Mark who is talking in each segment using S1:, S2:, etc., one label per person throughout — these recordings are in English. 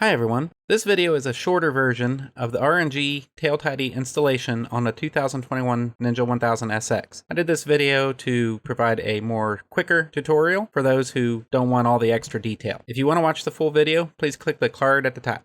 S1: Hi everyone, this video is a shorter version of the R&G Tail Tidy installation on the 2021 Ninja 1000 SX. I did this video to provide a more quicker tutorial for those who don't want all the extra detail. If you want to watch the full video, please click the card at the top.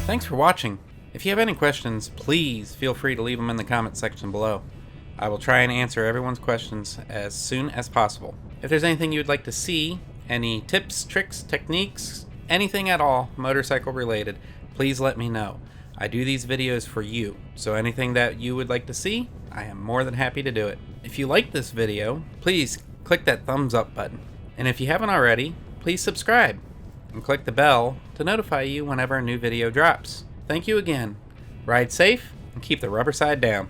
S1: Thanks for watching. If you have any questions, please feel free to leave them in the comment section below. I will try and answer everyone's questions as soon as possible. If there's anything you'd like to see, any tips, tricks, techniques, anything at all motorcycle related, please let me know. I do these videos for you, so anything that you would like to see, I am more than happy to do it. If you like this video, please click that thumbs up button. And if you haven't already, please subscribe and click the bell to notify you whenever a new video drops. Thank you again. Ride safe and keep the rubber side down.